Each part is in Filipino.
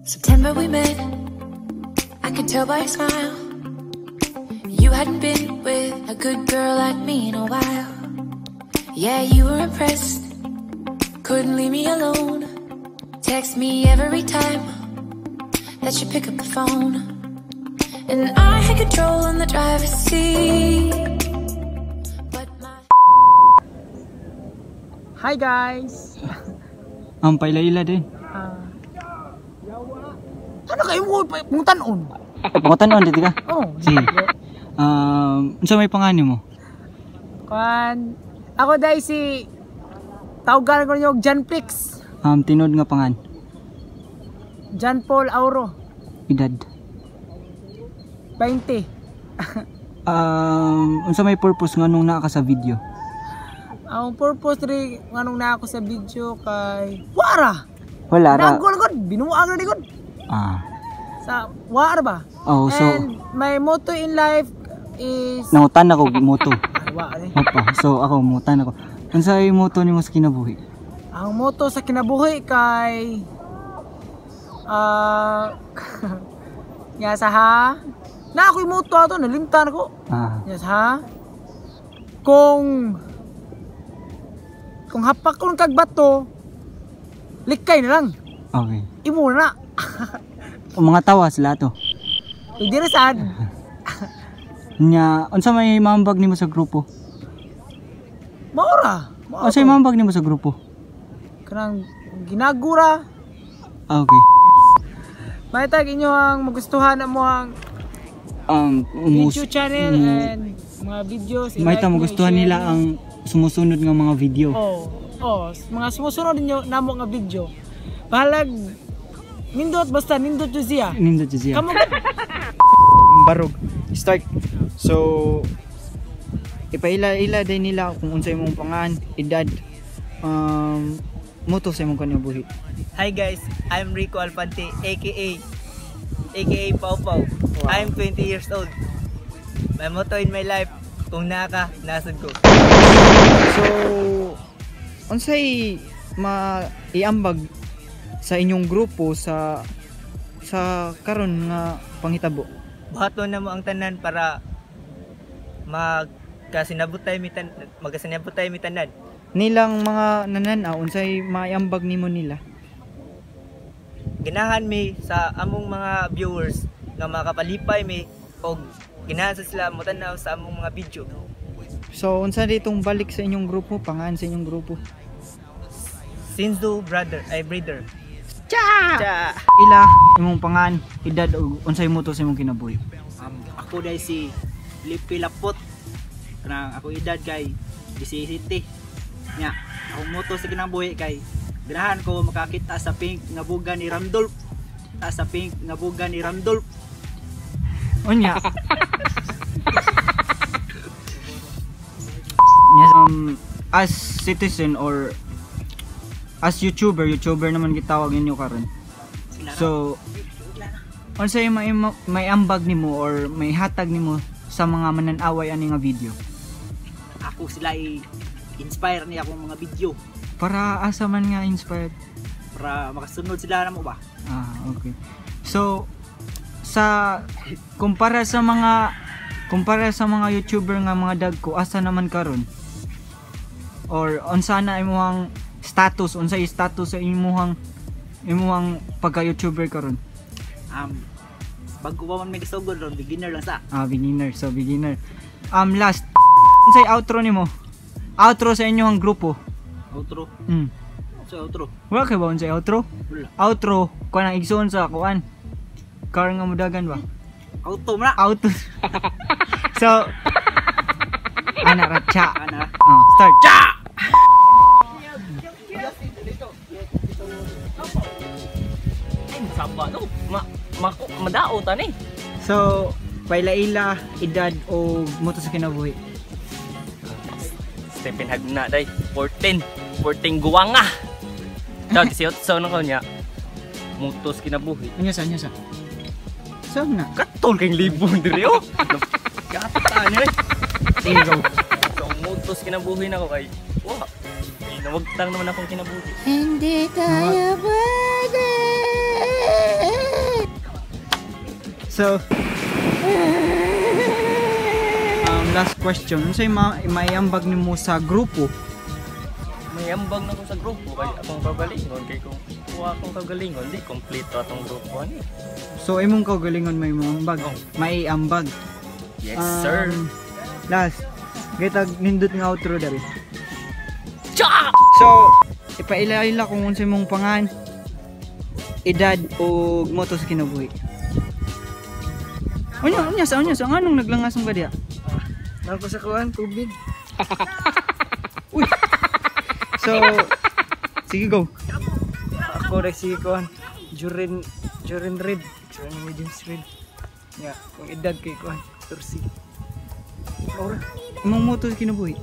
September we met, I could tell by your smile. You hadn't been with a good girl like me in a while. Yeah, you were impressed, couldn't leave me alone. Text me every time that you pick up the phone. And I had control on the driver's seat, but my... Hi guys! Ang paila-ila din. Ano kayo mo pangutanon? Pangutanon dito ka? Oh. Sige. Unsa may pangalan mo? Kan ako dai si tawgan ko niyo John Plix. Tinod nga pangan. John Paul Auro. Edad. 20. Unsa may purpose nga nung naa ka sa video? Ang purpose ri nganong na ako sa video kay wara. Wala ra. Nagol gud, binuang ra gud. Sa wara ba? Oh, so and my motto in life is nangutan ako moto. wara. Opo. So ako mutan ako. Unsa ay moto nimo sa kinabuhi? Ang motto sa kinabuhi kay yasa ha. Na ako'y moto ato nalimtan ko. Yasa ha. Kung hapak ko ng kagbato, likay na lang. Okay. Imo na. Ang mga tawa sila to. Hindi na sad. Nya, unsa may mambag nimo sa grupo? Maura. Unsa may mambag nimo sa grupo? Kanang ginagura. Okay. Maitag inyo ang magustuhan na mo ang video channel and mga videos. Maita magustuhan nila ang sumusunod nga mga video. Mga sumusunod ninyo namo nga video. Bahalag nindot basta nindot jud siya. Nindot jud siya. Kamo barog. Start. So ipaila-ila din nila kung unsay imong pangan, edad, moto sa imong kinabuhi. Hi guys, I'm Rico Alfante aka Pau Pau. Wow. I'm 20 years old. My motto in my life, kung naka, nasod ko. So, unsay maiambag sa inyong grupo sa karon nga panghitabo? Buhaton na mo ang tanan para magkasinabot tayo mi tanan. Nilang mga nananaw, unsay maiambag nimo nila? Ginahan mi sa among mga viewers nga makapalipay mi og ginahan sa sila mo tanaw sa among mga video. So unsa ditong balik sa inyong grupo, pangan sa inyong grupo? Sinzo breeder. Cha! Ila imong pangan, edad ug unsay moto sa imong kinabuhi? Ako dai si Lipi Lapot. Kanang ako edad kay 17. Nya, ako moto sa kinabuhi kay ganahan ko makakita sa pink nga buga ni Ramdolf. Sa pink nga buga ni Ramdolf. Unya. As citizen or as YouTuber naman gitawag ninyo karon. So, unsay may ambag nimo or may hatag nimo sa mga mananaway ani nga video? Ako sila inspire ni akong mga video. Para asa man nga inspired? Para makasunod sila na mo ba? Okay. So kumpara sa mga YouTuber nga mga dagko, asa naman karon? Or unsa na imong status, unsay status sa imong pagka-YouTuber karon? Bago pa man may kasugod ron, beginner lang sa. Beginner. So beginner. Last, unsay outro nimo? Outro sa inyong grupo. Outro. So outro. Wala kay ba unsay outro? Wala. Outro kanang igsoon sa kuan. Car nga mudagan ba? Auto na. Auto. So ana ratcha. Start. Cha! Ay, saba no. Madao ta ni. So, paila-ila edad o moto sa kinabuhi. Stephen Hagna day 14 guwanga. Daw 18 na ko niya. Mutos kinabuhi. Anya sa? Saan na? Katol kang libon diri oh. Kata niya eh. Ikaw. So mutos kinabuhi na ko kay. Wa. Nawagtang naman akong kinabuhi. Hindi tayo pwede. So, last question. Ano sa'yo maiambag nimo sa grupo? May ambag na ko sa grupo kay akong kagalingon kay kung kuha akong kagalingon di kompleto atong grupo ani. So, imong kaugalingon may ambag. Oh. Maiambag. Yes sir. Last. Gaytag nindot nga outro dali. Cha! So, ipaila-ila kung unsay mong pangan, edad o moto sa kinabuhi. Unya sa anong naglangas mo ka diya? Ako sa kuan, tubig. Uy. So, sige go. Ako rin si kuan. Jurin red. Jurin mediums red. Ya, kung edad kay kuan, 14. Ora, Imong moto sa kinabuhi.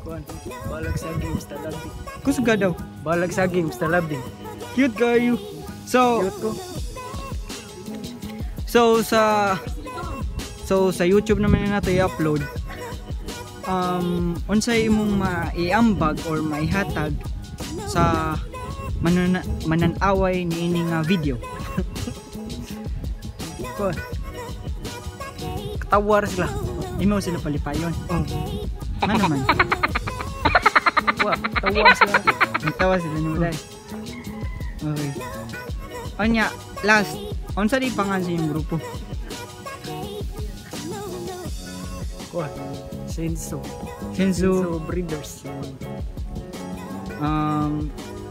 kuan. Balag saging basta labing. Kusga daw. Balag saging basta labing. Cute kayo. So, Cute ko. so sa YouTube naman na nato i-upload. Unsay imong maiambag or maihatag sa mananaway niini nga video. Kuan. Katawar sila. Imo sila palipayon. Oh. Ano naman? Wa, tawar sila. Nagtawa sila ni Muday. Okay. Onya, last. Unsa di pangan sa iyong grupo? Kuan. Senso Sensu. Breeders.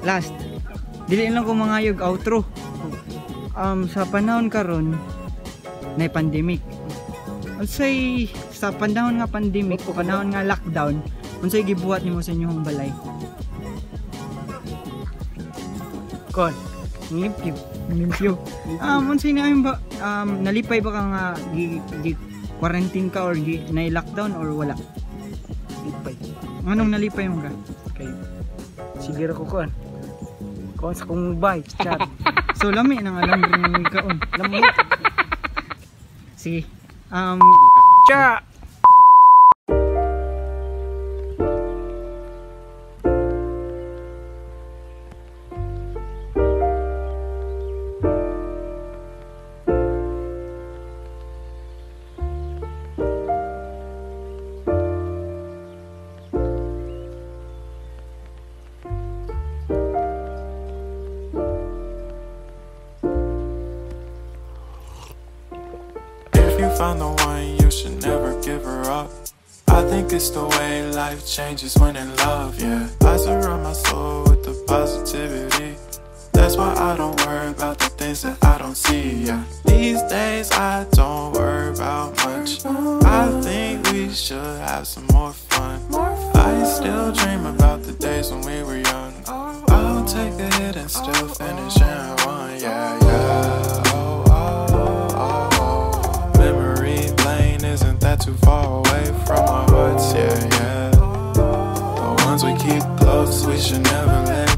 Last. Dili lang ko mangayog outro. Sa panahon karon na pandemic. Unsay sa panahon nga pandemic o panahon nga lockdown, unsay gibuhat nimo sa inyong balay? Kuan. Limpyo. Limpyo. Unsay na ba nalipay ba ka nga gi quarantine ka or na lockdown or wala? Lipay. Anong nalipay mo ka? Kay siguro ko kuan. Kuan sa kong bay, chat. So lami nang alam rin ng kaon. Lami. Sige. Cha. Found the one, you should never give her up. I think it's the way life changes when in love, yeah. I surround my soul with the positivity. That's why I don't worry about the things that I don't see, yeah. These days I don't worry about much. I think we should have some more fun. I still dream about the days when we were young. I'll take a hit and still finish in one, yeah, yeah. Too far away from our hearts, yeah, yeah. The ones we keep close, we should never let